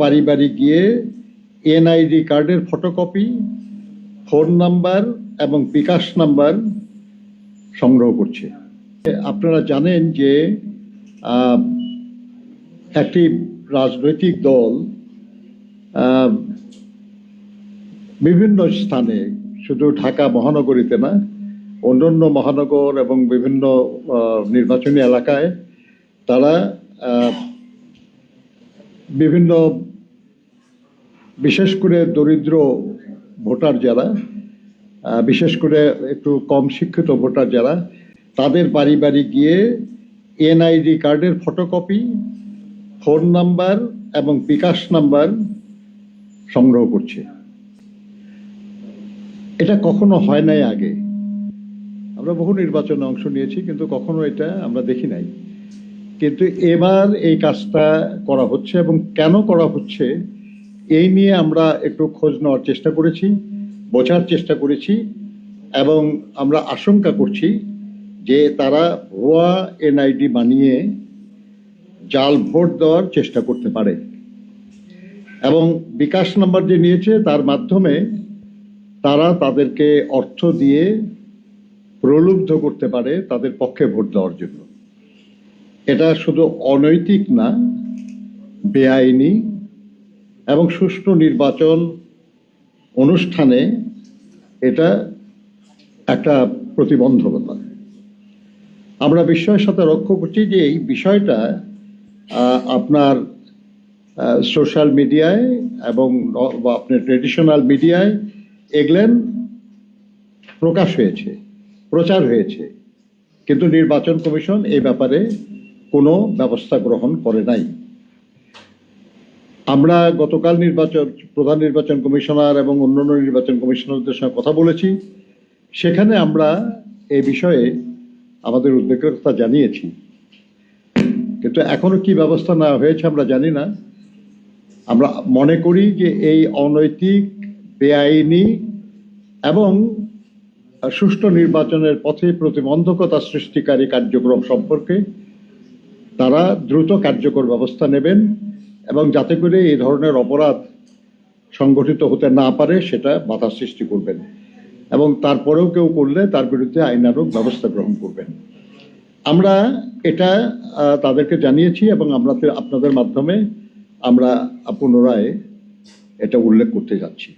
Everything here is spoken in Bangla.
বাড়ি বাড়ি গিয়ে এনআইডি কার্ডের ফটোকপি, ফোন নাম্বার এবং বিকাশ নাম্বার সংগ্রহ করছে। আপনারা জানেন যে একটি রাজনৈতিক দল বিভিন্ন স্থানে, শুধু ঢাকা মহানগরীতে না, অন্যান্য মহানগর এবং বিভিন্ন নির্বাচনী এলাকায় তারা বিভিন্ন, বিশেষ করে দরিদ্র ভোটার যারা, বিশেষ করে একটু কম শিক্ষিত ভোটার যারা, তাদের বাড়ি বাড়ি গিয়ে এনআইডি কার্ডের ফটোকপি, ফোন নাম্বার এবং বিকাশ নাম্বার সংগ্রহ করছে। এটা কখনো হয় নাই আগে। আমরা বহু নির্বাচনে অংশ নিয়েছি, কিন্তু কখনো এটা আমরা দেখি নাই। কিন্তু এবার এই কাজটা করা হচ্ছে, এবং কেন করা হচ্ছে এই নিয়ে আমরা একটু খোঁজ নেওয়ার চেষ্টা করেছি, বোঝার চেষ্টা করেছি, এবং আমরা আশঙ্কা করছি যে তারা ভুয়া এনআইডি বানিয়ে জাল ভোট দেওয়ার চেষ্টা করতে পারে, এবং বিকাশ নাম্বার যে নিয়েছে তার মাধ্যমে তারা তাদেরকে অর্থ দিয়ে প্রলুব্ধ করতে পারে তাদের পক্ষে ভোট দেওয়ার জন্য। এটা শুধু অনৈতিক না, বেআইনি, এবং সুষ্ঠু নির্বাচন অনুষ্ঠানে এটা একটা প্রতিবন্ধকতা। আমরা বিস্ময়ের সাথে লক্ষ্য করছি যে এই বিষয়টা আপনার সোশ্যাল মিডিয়ায় এবং আপনার ট্রেডিশনাল মিডিয়ায় এগুলেন প্রকাশ হয়েছে, প্রচার হয়েছে, কিন্তু নির্বাচন কমিশন এই ব্যাপারে কোনো ব্যবস্থা গ্রহণ করে নাই। আমরা গতকাল প্রধান নির্বাচন কমিশনার এবং অন্যান্য নির্বাচন কমিশনারদের সঙ্গে কথা বলেছি। সেখানে আমরা এই বিষয়ে আমাদের উদ্বেগতা জানিয়েছি, কিন্তু এখনো কি ব্যবস্থা নেওয়া হয়েছে আমরা জানি না। আমরা মনে করি যে এই অনৈতিক, বেআইনি এবং সুষ্ঠু নির্বাচনের পথে প্রতিবন্ধকতা সৃষ্টিকারী কার্যক্রম সম্পর্কে তারা দ্রুত কার্যকর ব্যবস্থা নেবেন, এবং যাতে করে এই ধরনের অপরাধ সংগঠিত হতে না পারে সেটা বাধা সৃষ্টি করবেন, এবং তারপরেও কেউ করলে তার বিরুদ্ধে আইনানুগ ব্যবস্থা গ্রহণ করবেন। আমরা এটা তাদেরকে জানিয়েছি, এবং আপনাদের মাধ্যমে আমরা পুনরায় এটা উল্লেখ করতে যাচ্ছি।